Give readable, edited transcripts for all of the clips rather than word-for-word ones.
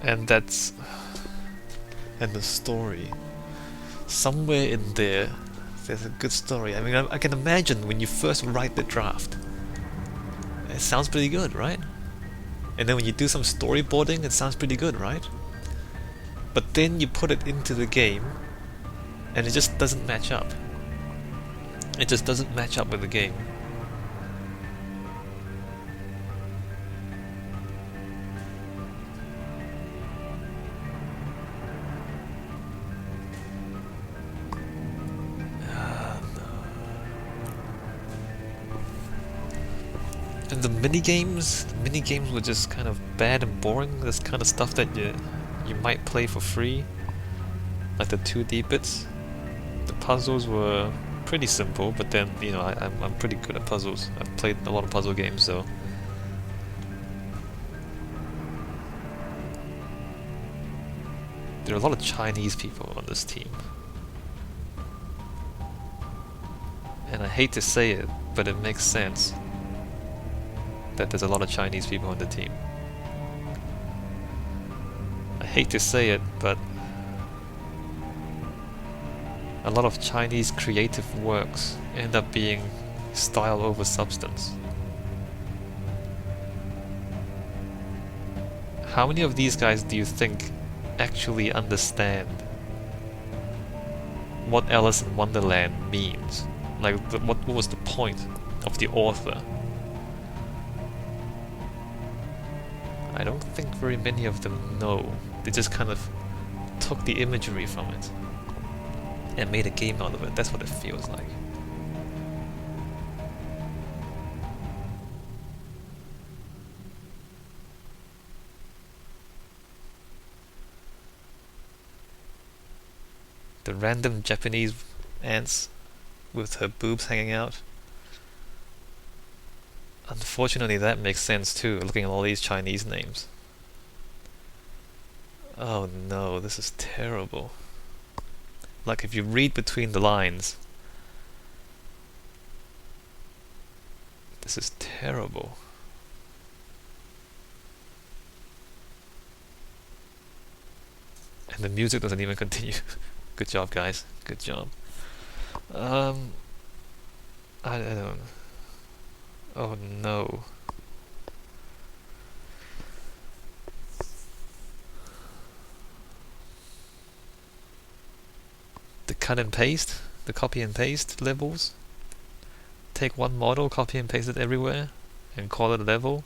And that's... and the story. Somewhere in there, there's a good story. I mean, I can imagine when you first write the draft, it sounds pretty good, right? And then when you do some storyboarding, it sounds pretty good, right? But then you put it into the game, and it just doesn't match up. It just doesn't match up with the game. And the mini games were just kind of bad and boring. This kind of stuff that you might play for free, like the 2D bits. The puzzles were pretty simple, but then I'm pretty good at puzzles. I've played a lot of puzzle games, so there are a lot of Chinese people on this team, and I hate to say it, but it makes sense that there's a lot of Chinese people on the team. I hate to say it, but a lot of Chinese creative works end up being style over substance. How many of these guys do you think actually understand what Alice in Wonderland means? Like, what was the point of the author? I don't think very many of them know. They just kind of took the imagery from it and made a game out of it. That's what it feels like. The random Japanese ants with her boobs hanging out. Unfortunately, that makes sense too, looking at all these Chinese names. Oh no, this is terrible. Like, if you read between the lines, this is terrible. And the music doesn't even continue. Good job, guys. Good job. I don't... Oh no. The cut and paste, the copy and paste levels. Take one model, copy and paste it everywhere, and call it a level.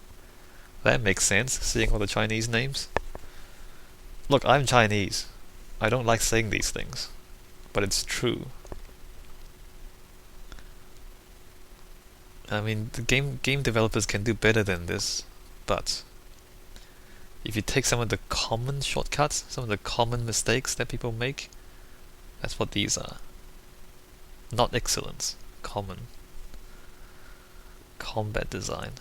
That makes sense, seeing all the Chinese names. Look, I'm Chinese. I don't like saying these things, but it's true. I mean, the game developers can do better than this, but if you take some of the common shortcuts, some of the common mistakes that people make, that's what these are. Not excellence, common. Combat design.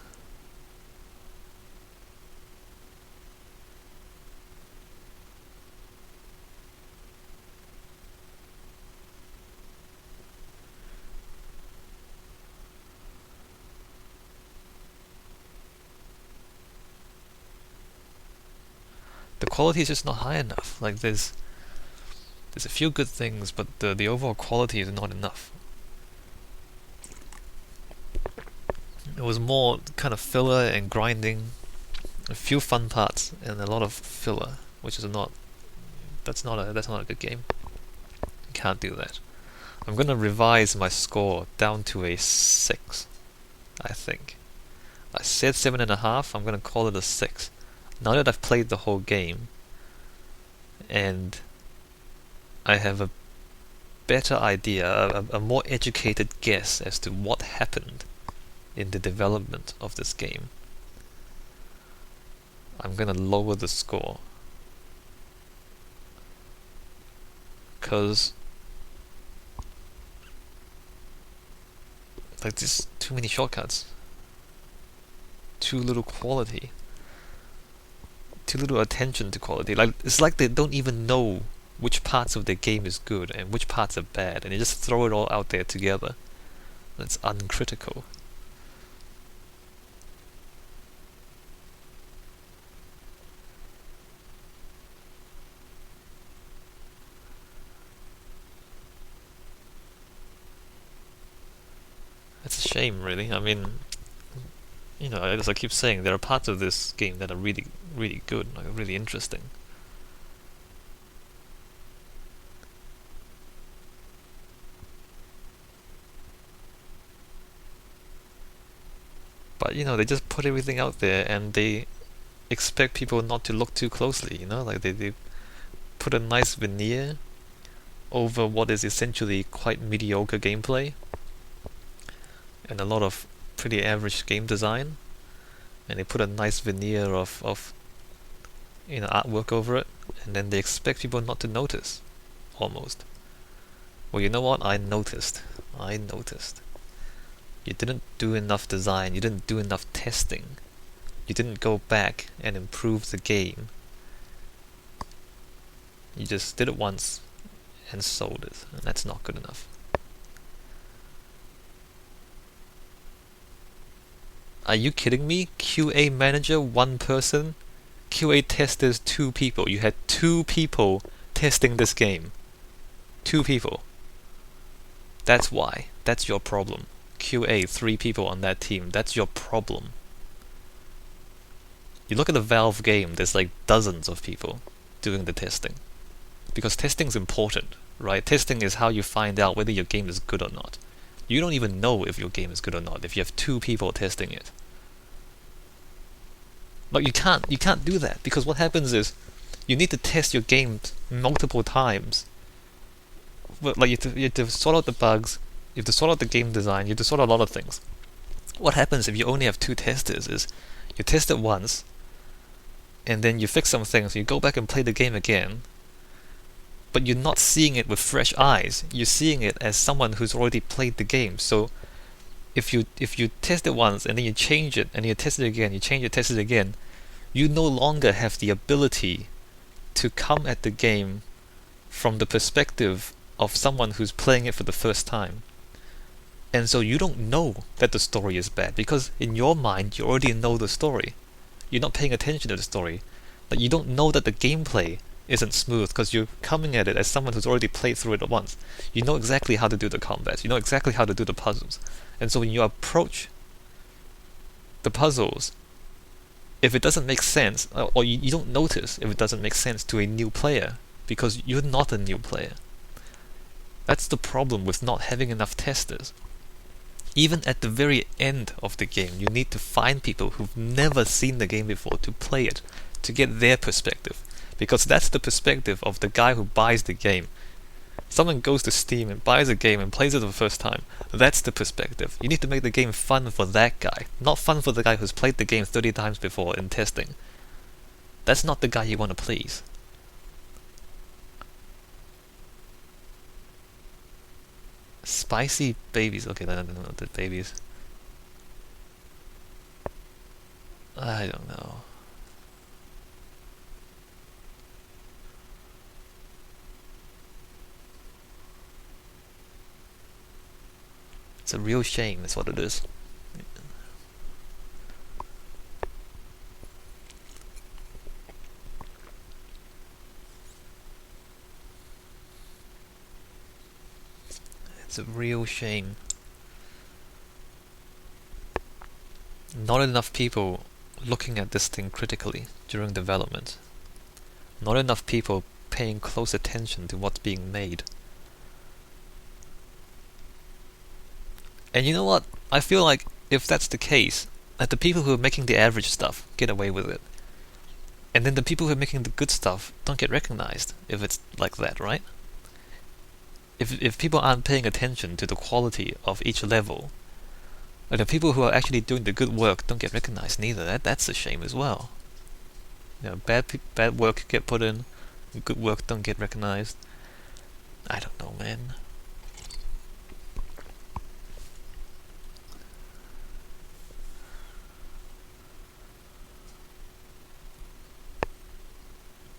The quality is just not high enough. Like, there's a few good things, but the overall quality is not enough. It was more kind of filler and grinding, a few fun parts, and a lot of filler, which is not. That's not a good game. You can't do that. I'm gonna revise my score down to a 6, I think. I said 7.5. I'm gonna call it a 6. Now that I've played the whole game, and I have a better idea, a more educated guess as to what happened in the development of this game, I'm gonna lower the score. Because like, there's too many shortcuts, too little quality, too little attention to quality. Like, it's like they don't even know which parts of the game is good and which parts are bad, and they just throw it all out there together. That's uncritical. shame, really. I mean, as I keep saying, there are parts of this game that are really, really good, like really interesting. But they just put everything out there and they expect people not to look too closely. Like they put a nice veneer over what is essentially quite mediocre gameplay and a lot of pretty average game design, and they put a nice veneer of artwork over it, and then they expect people not to notice, almost. Well, you know what? I noticed. You didn't do enough design, you didn't do enough testing, you didn't go back and improve the game. You just did it once and sold it, and that's not good enough. Are you kidding me? QA manager, 1 person? QA testers, 2 people. You had 2 people testing this game. 2 people. That's why. That's your problem. QA, 3 people on that team. That's your problem. You look at the Valve game, there's like dozens of people doing the testing. Because testing's important, right? Testing is how you find out whether your game is good or not. You don't even know if your game is good or not if you have 2 people testing it. Like you can't do that, because what happens is you need to test your game multiple times. Like you have to sort out the bugs, you have to sort out the game design, you have to sort out a lot of things. What happens if you only have 2 testers is you test it once, and then you fix some things, you go back and play the game again, but you're not seeing it with fresh eyes. You're seeing it as someone who's already played the game. So if you test it once and then you change it and you test it again, you change it, test it again, you no longer have the ability to come at the game from the perspective of someone who's playing it for the first time. And so you don't know that the story is bad, because in your mind you already know the story. You're not paying attention to the story. Like you don't know that the gameplay isn't smooth because you're coming at it as someone who's already played through it once. You know exactly how to do the combat. You know exactly how to do the puzzles. And so when you approach the puzzles, if it doesn't make sense, or you don't notice if it doesn't make sense to a new player, because you're not a new player. That's the problem with not having enough testers. Even at the very end of the game, you need to find people who've never seen the game before to play it, to get their perspective. Because that's the perspective of the guy who buys the game. Someone goes to Steam and buys a game and plays it for the first time. That's the perspective. You need to make the game fun for that guy, not fun for the guy who's played the game 30 times before in testing. That's not the guy you want to please. Spicy babies. Okay, no, the babies. I don't know. It's a real shame, that's what it is. It's a real shame. Not enough people looking at this thing critically during development. Not enough people paying close attention to what's being made. And you know what? I feel like if that's the case, that the people who are making the average stuff get away with it. And then the people who are making the good stuff don't get recognized if it's like that, right? If people aren't paying attention to the quality of each level, and the people who are actually doing the good work don't get recognized neither, that's a shame as well. Bad work get put in, good work don't get recognized. I don't know, man.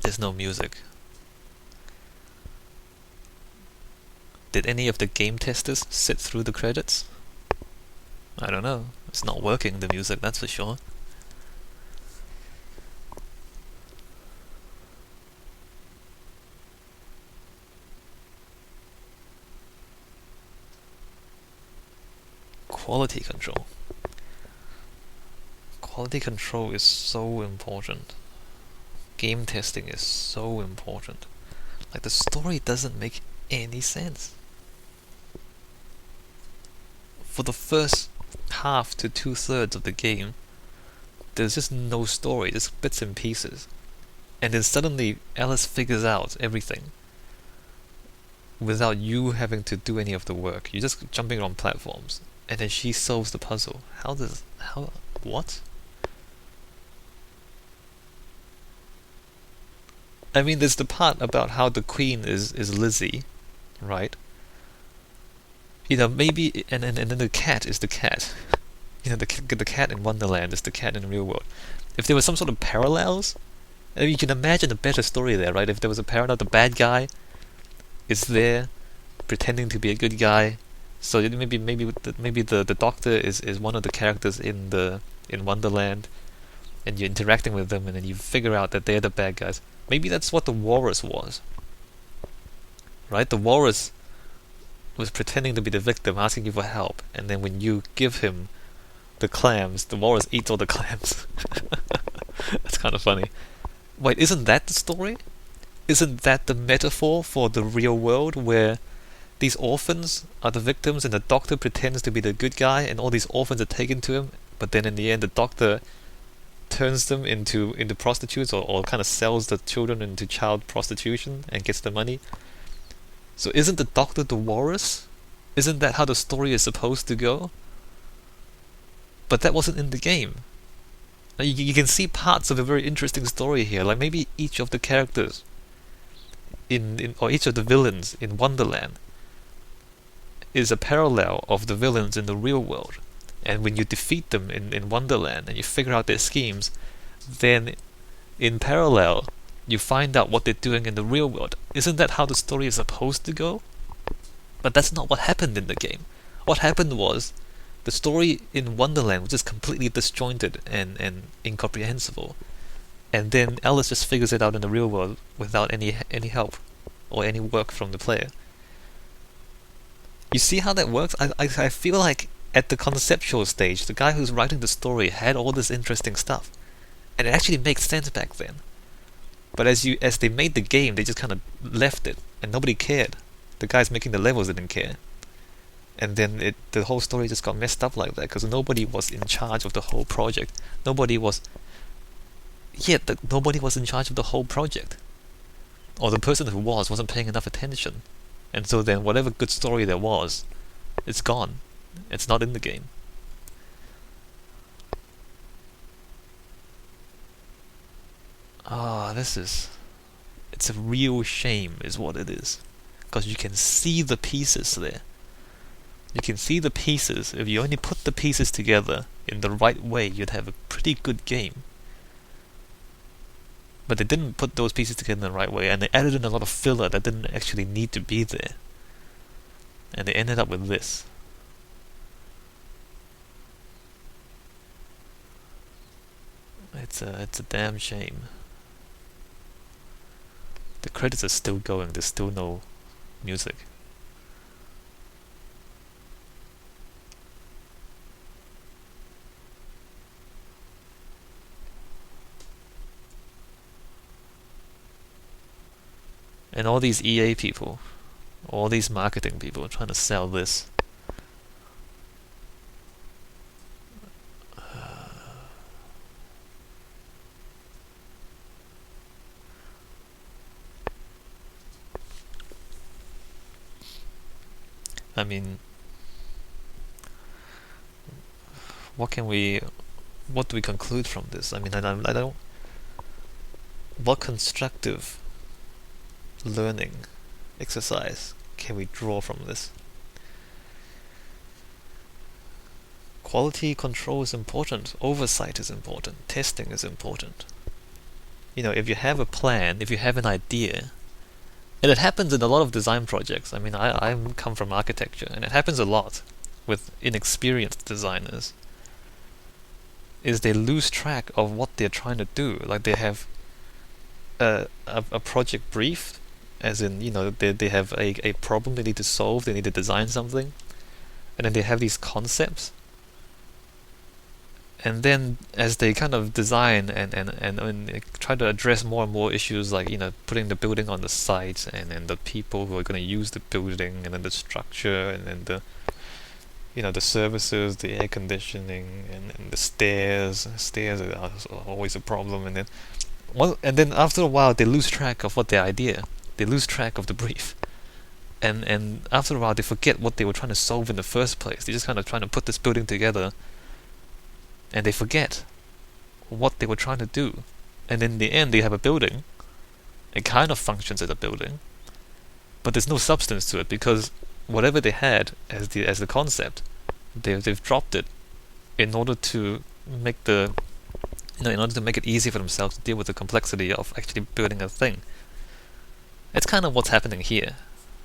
There's no music. Did any of the game testers sit through the credits? I don't know. It's not working, the music, that's for sure. quality control. Quality control is so important. Game testing is so important. Like, the story doesn't make any sense. For the first half to 2/3 of the game, there's just no story, just bits and pieces. And then suddenly Alice figures out everything without you having to do any of the work. You're just jumping on platforms, and then she solves the puzzle. What? I mean, there's the part about how the queen is Lizzie, right? Maybe, and then the cat is the cat. The cat in Wonderland is the cat in the real world. If there was some sort of parallels, I mean, you can imagine a better story there, right? If there was a parallel, the bad guy is there, pretending to be a good guy. So maybe the doctor is one of the characters in Wonderland, and you're interacting with them, and then you figure out that they're the bad guys. Maybe that's what the walrus was, right? The walrus was pretending to be the victim, asking you for help, and then when you give him the clams, the walrus eats all the clams. That's kind of funny. Wait, isn't that the story? Isn't that the metaphor for the real world, where these orphans are the victims and the doctor pretends to be the good guy and all these orphans are taken to him, but then in the end the doctor turns them into prostitutes, or kind of sells the children into child prostitution and gets the money? So isn't the doctor the walrus? Isn't that how the story is supposed to go? But that wasn't in the game. Now you can see parts of a very interesting story here, like maybe each of the characters or each of the villains in Wonderland is a parallel of the villains in the real world. And when you defeat them in Wonderland and you figure out their schemes, then in parallel you find out what they're doing in the real world. Isn't that how the story is supposed to go? But that's not what happened in the game. What happened was, the story in Wonderland was just completely disjointed and incomprehensible. And then Alice just figures it out in the real world without any help or any work from the player. You see how that works? I feel like at the conceptual stage, the guy who's writing the story had all this interesting stuff, and it actually makes sense back then. But as they made the game, they just kind of left it, and nobody cared. The guys making the levels didn't care, and then the whole story just got messed up like that because nobody was in charge of the whole project. Nobody was in charge of the whole project, or the person who wasn't paying enough attention, and so then whatever good story there was, it's gone. It's not in the game. It's a real shame is what it is, because you can see the pieces there. You can see the pieces. If you only put the pieces together in the right way, you'd have a pretty good game. But they didn't put those pieces together in the right way, and they added in a lot of filler that didn't actually need to be there. And they ended up with this. It's a damn shame. The credits are still going, there's still no music. And all these EA people, all these marketing people are trying to sell this. I mean, what do we conclude from this? I mean, I don't. What constructive learning exercise can we draw from this? Quality control is important, oversight is important, testing is important. If you have a plan, if you have an idea, and it happens in a lot of design projects. I mean, I come from architecture, and it happens a lot with inexperienced designers, is they lose track of what they're trying to do. Like, they have a project brief, as in, they have a problem they need to solve, they need to design something, and then they have these concepts, And then as they kind of design and try to address more and more issues like, putting the building on the site, and then the people who are going to use the building, and then the structure, and then the services, the air conditioning, and the stairs. Stairs are always a problem. And then after a while they lose track of what their idea. They lose track of the brief. And after a while they forget what they were trying to solve in the first place. They're just kind of trying to put this building together, and they forget what they were trying to do. And in the end they have a building. It kind of functions as a building, but there's no substance to it, because whatever they had as the concept, they've dropped it in order to make it easy for themselves to deal with the complexity of actually building a thing. It's kind of what's happening here,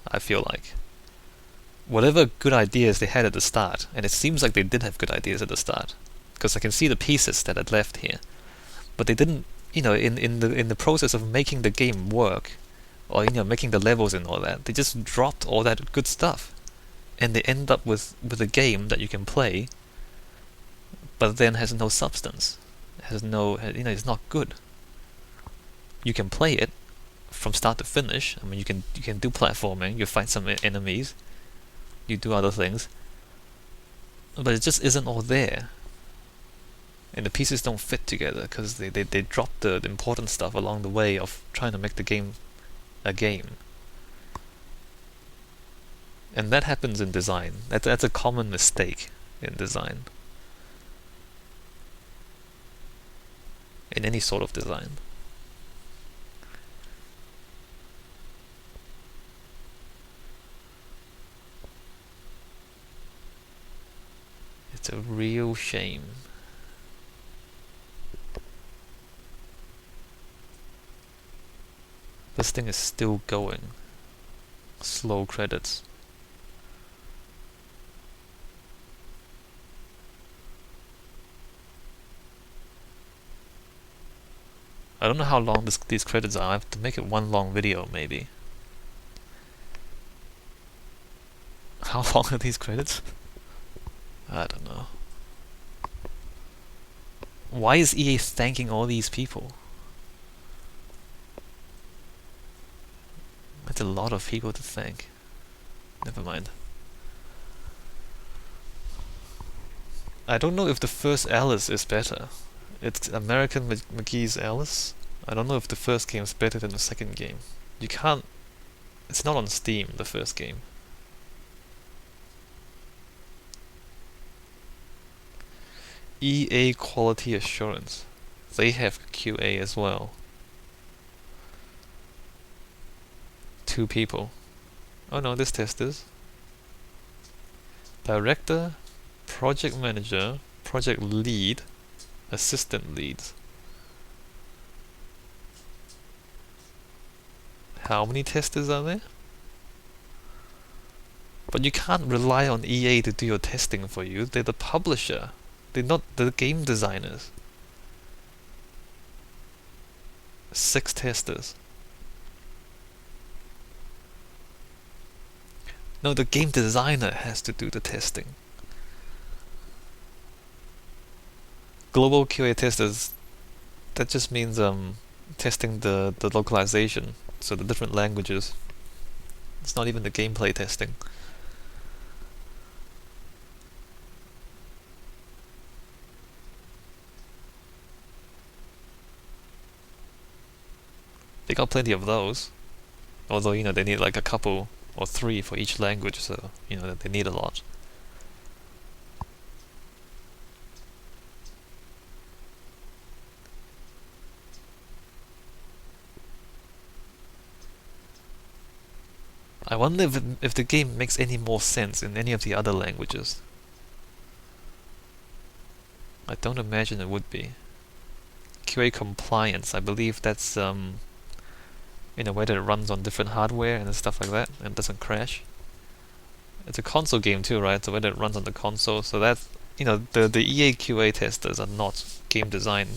I feel like. Whatever good ideas they had at the start, and it seems like they did have good ideas at the start, because I can see the pieces that had left here, but they didn't, in the process of making the game work, or making the levels and all that, they just dropped all that good stuff, and they end up with a game that you can play, but then has no substance, it's not good. You can play it from start to finish. I mean, you can do platforming, you fight some enemies, you do other things, but it just isn't all there. And the pieces don't fit together because they dropped the important stuff along the way of trying to make the game a game. And that happens in design. That's a common mistake in design. In any sort of design. It's a real shame. This thing is still going. Slow credits. I don't know how long these credits are. I have to make it one long video, maybe. How long are these credits? I don't know. Why is EA thanking all these people? That's a lot of people to thank. Never mind. I don't know if the first Alice is better. It's American McGee's Alice. I don't know if the first game is better than the second game. You can't... It's not on Steam, the first game. EA Quality Assurance. They have QA as well. 2 people. Oh no, this testers. Director, project manager, project lead, assistant leads. How many testers are there? But you can't rely on EA to do your testing for you. They're the publisher. They're not the game designers. 6 testers. No, the game designer has to do the testing. Global QA testers, that just means testing the localization, so the different languages. It's not even the gameplay testing. They got plenty of those. Although, they need like a couple or 3 for each language, so, they need a lot. I wonder if the game makes any more sense in any of the other languages. I don't imagine it would be. QA compliance, I believe that's in a way that it runs on different hardware and stuff like that, and doesn't crash. It's a console game too, right? So whether it runs on the console, so that's, the EA QA testers are not game design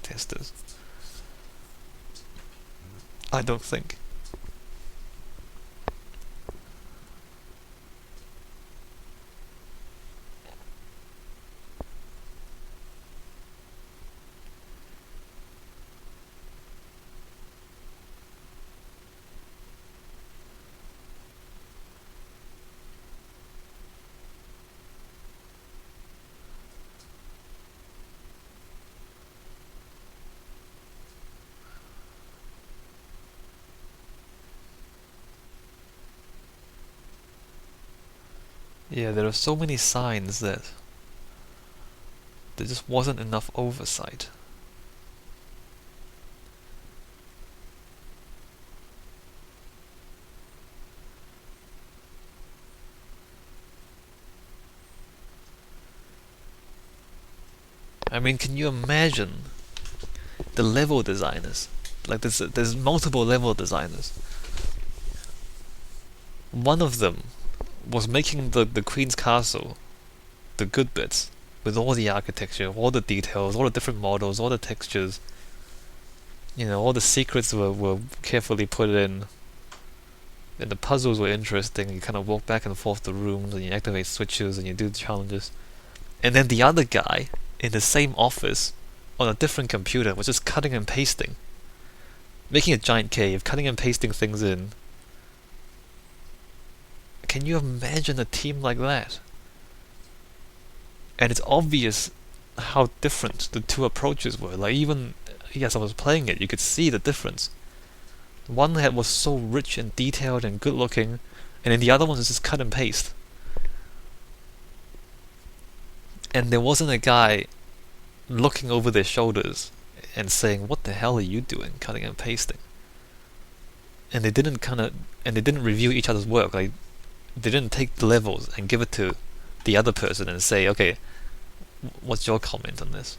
testers. I don't think. Yeah, there are so many signs that there just wasn't enough oversight. I mean, can you imagine the level designers? Like, there's multiple level designers. One of them was making the Queen's Castle, the good bits, with all the architecture, all the details, all the different models, all the textures. You know, all the secrets were carefully put in, and the puzzles were interesting. You kind of walk back and forth the rooms, and you activate switches, and you do the challenges. And then the other guy in the same office on a different computer was just cutting and pasting, making a giant cave, cutting and pasting things in. Can you imagine a team like that? And it's obvious how different the two approaches were. Like, even as I was playing it, you could see the difference. One that was so rich and detailed and good looking, and then the other one was just cut and paste. And there wasn't a guy looking over their shoulders and saying, "What the hell are you doing, cutting and pasting?" And they didn't review each other's work. Like, they didn't take the levels and give it to the other person and say, "Okay, what's your comment on this?"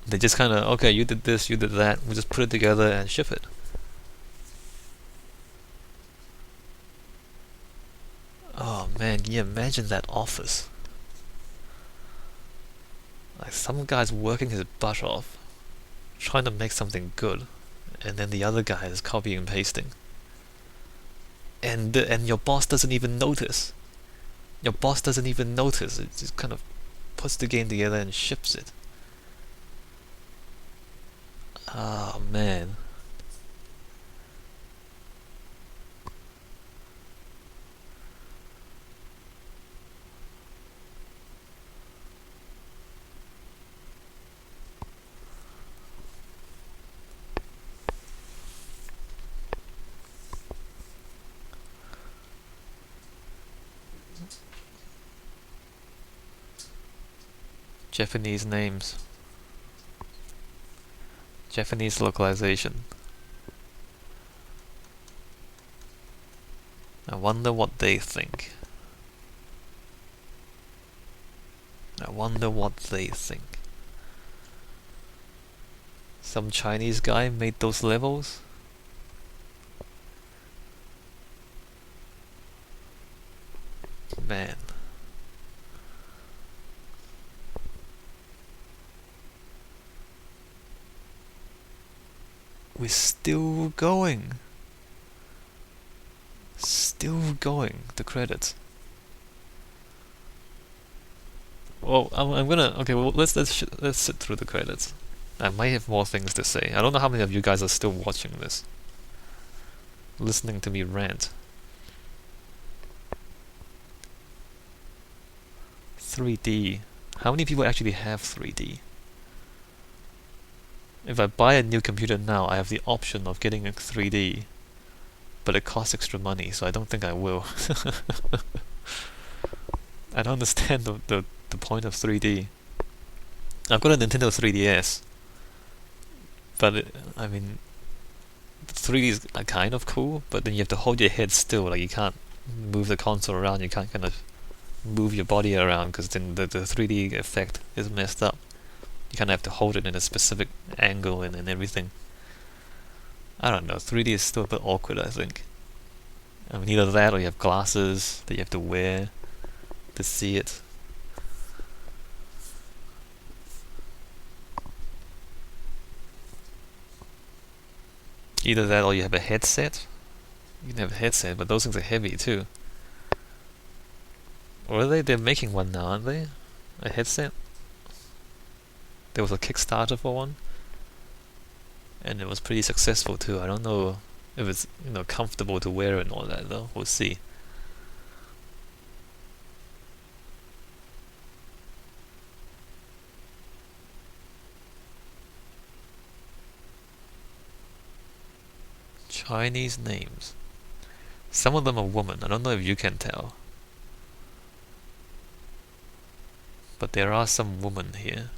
They just kind of, "Okay, you did this, you did that. We'll just put it together and ship it." Oh man, can you imagine that office? Like, some guy's working his butt off, trying to make something good, and then the other guy is copying and pasting. And your boss doesn't even notice. Your boss doesn't even notice. It just kind of puts the game together and ships it. Oh man. Japanese names. Japanese localization. I wonder what they think. I wonder what they think. Some Chinese guy made those levels? Man. We're still going. Still going. The credits. Well, I'm gonna. Okay, well, let's sit through the credits. I might have more things to say. I don't know how many of you guys are still watching this, listening to me rant. 3D. How many people actually have 3D? If I buy a new computer now, I have the option of getting a 3D, but it costs extra money, so I don't think I will. I don't understand the point of 3D. I've got a Nintendo 3DS, but I mean, 3D is kind of cool, but then you have to hold your head still, like you can't move the console around, you can't kind of move your body around, because then the 3D effect is messed up. You kind of have to hold it in a specific angle and everything. I don't know, 3D is still a bit awkward, I think. I mean, either that or you have glasses that you have to wear to see it. Either that or you have a headset. You can have a headset, but those things are heavy too. Or are they? They're making one now, aren't they? A headset? There was a Kickstarter for one, and it was pretty successful too. I don't know if it's comfortable to wear and all that though. We'll see. Chinese names. Some of them are women. I don't know if you can tell. But there are some women here.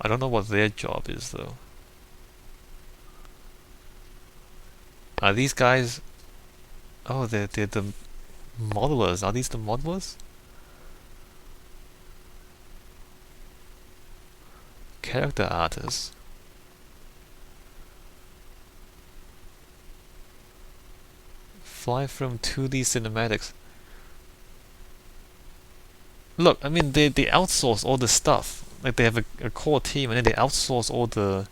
I don't know what their job is though. Are these guys... Oh, they're the modelers. Are these the modelers? Character artists. Fly from 2D cinematics. Look, I mean, they outsource all the stuff. Like, they have a core team, and then they outsource all the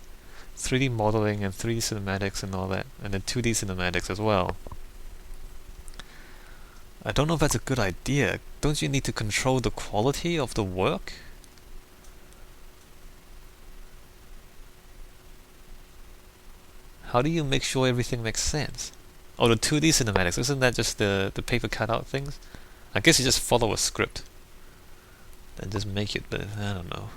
3D modeling and 3D cinematics and all that, and then 2D cinematics as well. I don't know if that's a good idea. Don't you need to control the quality of the work? How do you make sure everything makes sense? Oh, the 2D cinematics, isn't that just the paper cutout things? I guess you just follow a script and just make it, but I don't know.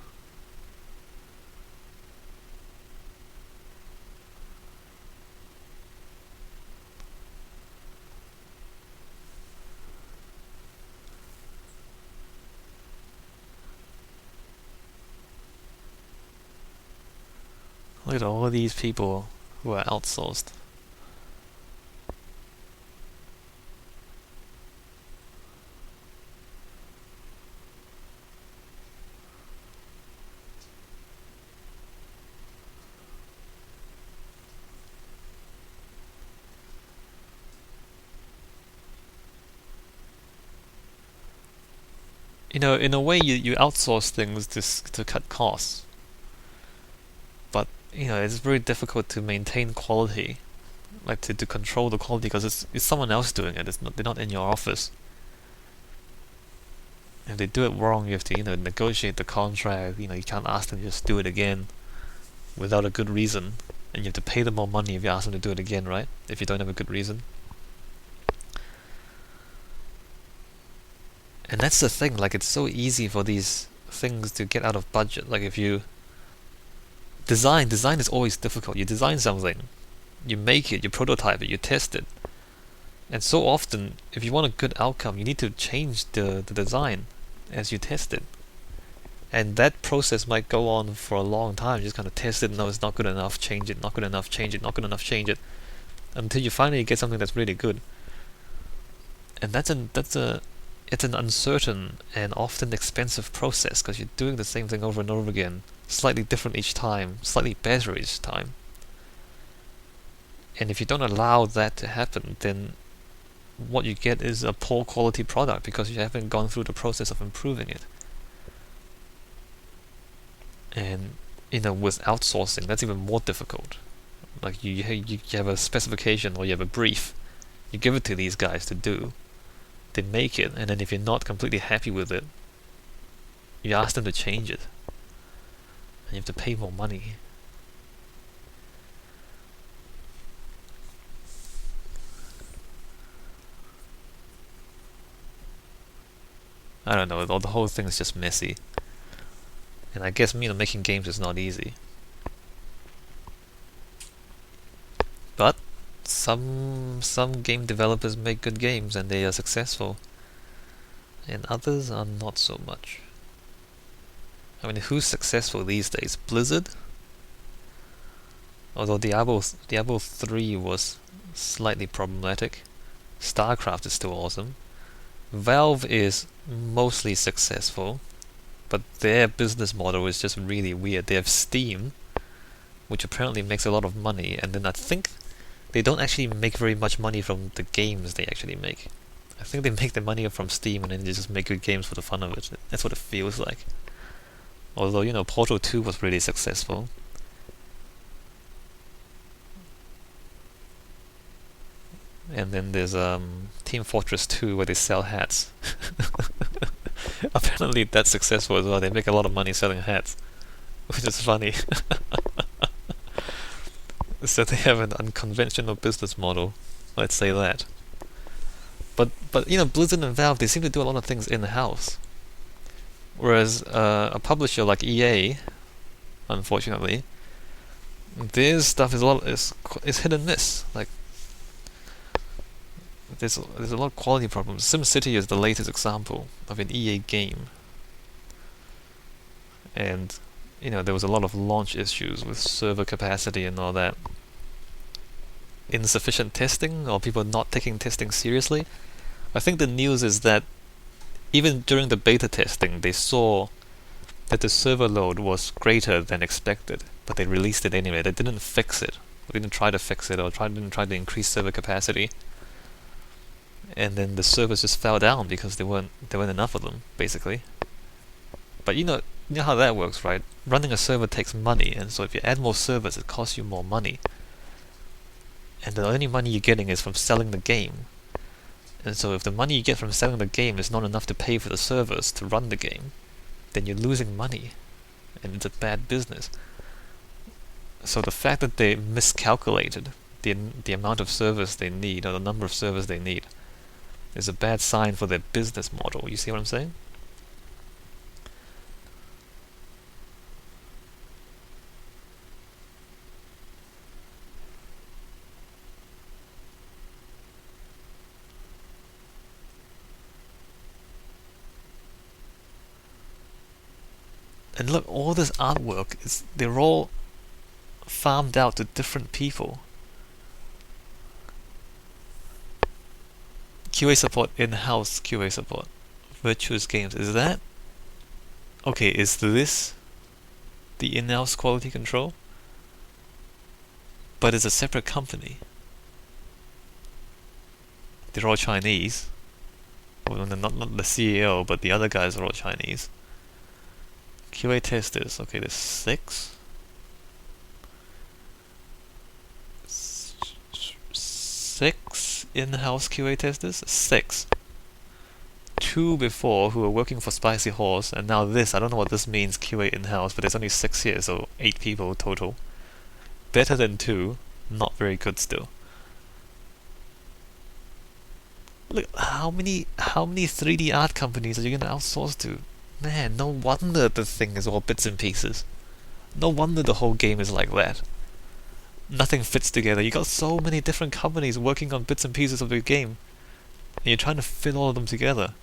Look at all these people who are outsourced. You know, in a way, you outsource things to cut costs. But, you know, it's very difficult to maintain quality. Like, to control the quality, because it's someone else doing it. They're not in your office. If they do it wrong, you have to, you know, negotiate the contract. You know, you can't ask them to just do it again without a good reason. And you have to pay them more money if you ask them to do it again, right? If you don't have a good reason. And that's the thing, like, it's so easy for these things to get out of budget. Like, if you design is always difficult. You design something, you make it, you prototype it, you test it. And so often, if you want a good outcome, you need to change the design as you test it. And that process might go on for a long time. You just kind of test it, no, it's not good enough, change it, not good enough, change it, not good enough, change it, until you finally get something that's really good. And it's an uncertain and often expensive process, because you're doing the same thing over and over again, slightly different each time, slightly better each time. And if you don't allow that to happen, then what you get is a poor quality product, because you haven't gone through the process of improving it. And, you know, with outsourcing, that's even more difficult. Like, you have a specification, or you have a brief, you give it to these guys to do, they make it, and then if you're not completely happy with it, you ask them to change it, and you have to pay more money. I don't know, the whole thing is just messy. And I guess, you know, making games is not easy. But some game developers make good games and they are successful, and others are not so much. I mean, who's successful these days? Blizzard? Although Diablo 3 was slightly problematic, StarCraft is still awesome. Valve is mostly successful, but their business model is just really weird. They have Steam, which apparently makes a lot of money, and then I think they don't actually make very much money from the games they actually make. I think they make their money from Steam, and then they just make good games for the fun of it. That's what it feels like. Although, you know, Portal 2 was really successful. And then there's Team Fortress 2, where they sell hats. Apparently that's successful as well. They make a lot of money selling hats, which is funny. So they have an unconventional business model, let's say that. But you know, Blizzard and Valve, they seem to do a lot of things in-house. Whereas a publisher like EA, unfortunately, their stuff is hit and miss. Like, there's a lot of quality problems. SimCity is the latest example of an EA game, and there was a lot of launch issues with server capacity and all that. Insufficient testing, or people not taking testing seriously. I think the news is that even during the beta testing, they saw that the server load was greater than expected, but they released it anyway. They didn't fix it. They didn't try to fix it, or didn't try to increase server capacity. And then the servers just fell down because there weren't enough of them, basically. But you know how that works, right? Running a server takes money, and so if you add more servers, it costs you more money. And the only money you're getting is from selling the game. And so if the money you get from selling the game is not enough to pay for the servers to run the game, then you're losing money, and it's a bad business. So the fact that they miscalculated the amount of servers they need, or the number of servers they need, is a bad sign for their business model. You see what I'm saying? And look, all this artwork they're all farmed out to different people. QA support, in-house QA support. Virtuous Games, is that? Okay, is this the in-house quality control? But it's a separate company. They're all Chinese. Well, not the CEO, but the other guys are all Chinese. QA testers, okay, there's 6. 6 in-house QA testers? 6. 2 before who were working for Spicy Horse, and now this. I don't know what this means, QA in-house, but there's only 6 here, so 8 people total. Better than 2, not very good still. Look, how many 3D art companies are you gonna outsource to? Man, no wonder the thing is all bits and pieces. No wonder the whole game is like that. Nothing fits together. You got so many different companies working on bits and pieces of the game, and you're trying to fit all of them together.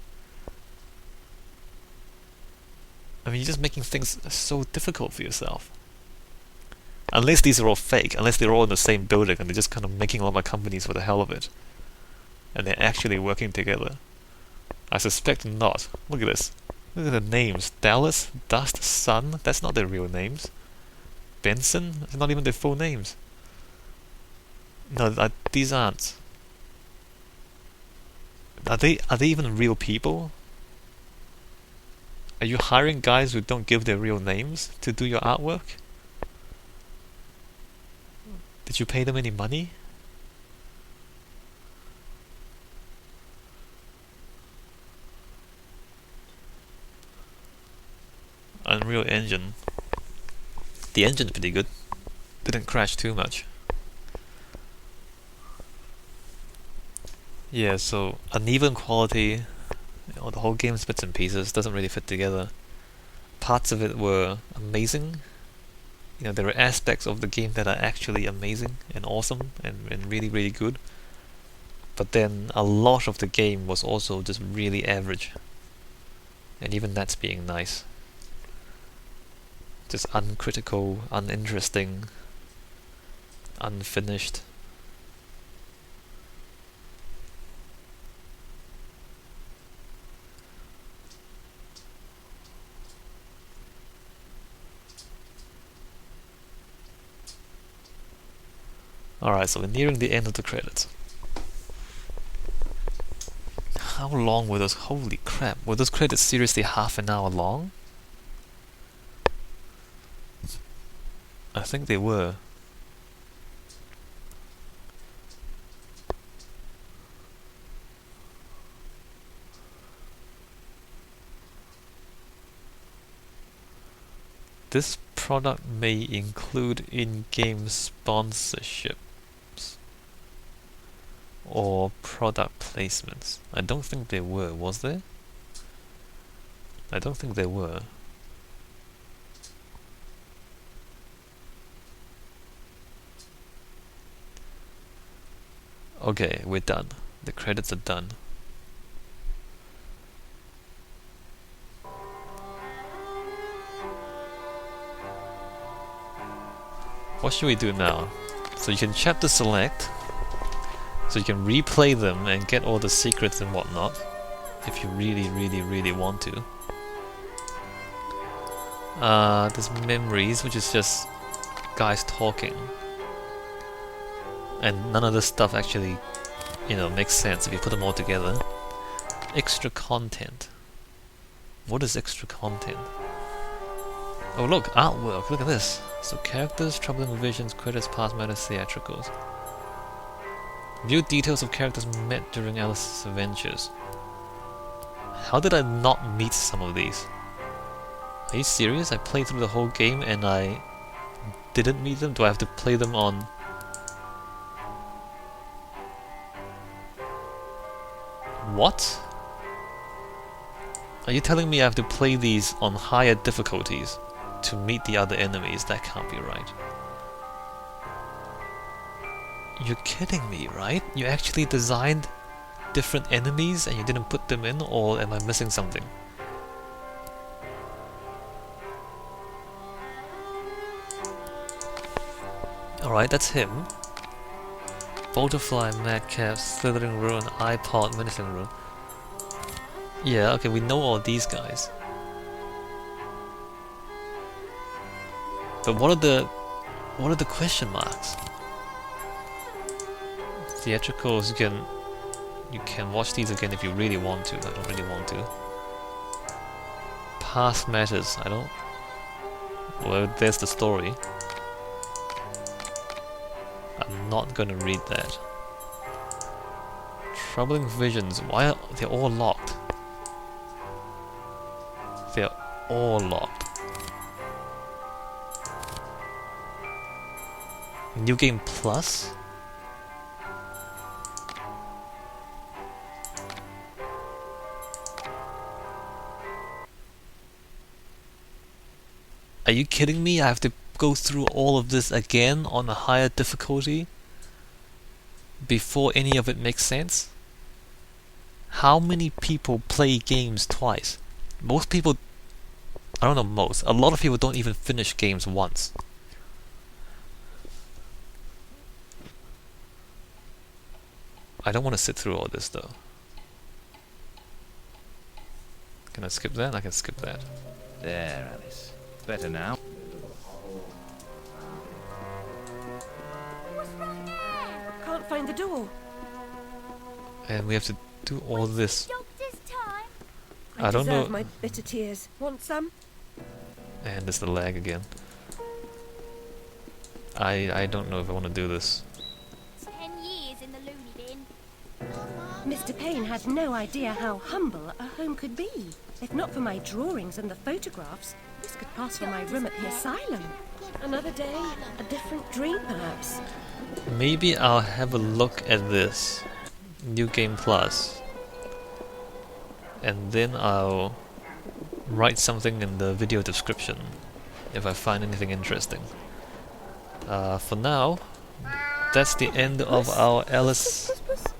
I mean, you're just making things so difficult for yourself. Unless these are all fake, unless they're all in the same building and they're just kind of making a lot of companies for the hell of it, and they're actually working together. I suspect not. Look at this. Look at the names. Dallas, Dust, Sun. That's not their real names. Benson. That's not even their full names. No, these aren't. Are they even real people? Are you hiring guys who don't give their real names to do your artwork? Did you pay them any money? Unreal Engine. The engine's pretty good. Didn't crash too much. Yeah, so uneven quality, the whole game's bits and pieces, doesn't really fit together. Parts of it were amazing. There are aspects of the game that are actually amazing and awesome and really, really good. But then a lot of the game was also just really average. And even that's being nice. Just uncritical, uninteresting, unfinished. Alright, so we're nearing the end of the credits. How long were those? Holy crap, were those credits seriously half an hour long? I think they were. This product may include in-game sponsorships or product placements. I don't think there were, was there? I don't think there were. Okay, we're done. The credits are done. What should we do now? So you can chapter select, so you can replay them and get all the secrets and whatnot, if you really want to. There's memories, which is just guys talking. And none of this stuff actually, you know, makes sense if you put them all together. Extra content. What is extra content? Oh look, artwork, look at this. So characters, troubling visions, credits, past matters, theatricals. View details of characters met during Alice's adventures. How did I not meet some of these? Are you serious? I played through the whole game and I didn't meet them? Do I have to play them on... What? Are you telling me I have to play these on higher difficulties to meet the other enemies? That can't be right. You're kidding me, right? You actually designed different enemies and you didn't put them in, or am I missing something? Alright, that's him. Butterfly, Madcap, Slithering Ruin, iPod, Menacing Ruin. Yeah, okay, we know all these guys. But what are the question marks? Theatricals, you can watch these again if you really want to. I don't really want to. Past matters, I don't... Well, there's the story. I'm not gonna read that. Troubling visions, why are they all locked? They're all locked. New Game Plus? Are you kidding me? I have to go through all of this again on a higher difficulty before any of it makes sense? How many people play games twice? Most people, I don't know most, a lot of people don't even finish games once. I don't want to sit through all this though. Can I skip that? I can skip that. There, Alice. Better now. Can't find the door. And we have to do all this. Doctor's time. I don't know. Deserve my bitter tears. Want some? And there's the lag again. I don't know if I want to do this. 10 years in the loony bin. Mr. Payne had no idea how humble a home could be. If not for my drawings and the photographs, this could pass for my room at the asylum. Another day, a different dream perhaps. Maybe I'll have a look at this New Game Plus, and then I'll write something in the video description if I find anything interesting. For now, that's the end of our Alice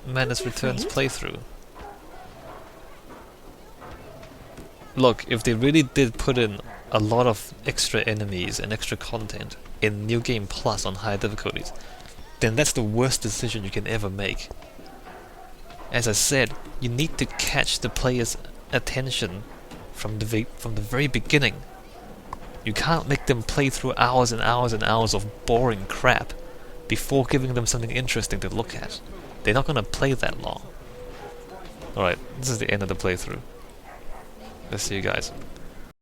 Madness Returns playthrough. Look, if they really did put in a lot of extra enemies and extra content in New Game Plus on higher difficulties, then that's the worst decision you can ever make. As I said, you need to catch the player's attention from the very beginning. You can't make them play through hours and hours and hours of boring crap before giving them something interesting to look at. They're not gonna play that long. Alright, this is the end of the playthrough. Let's see you guys.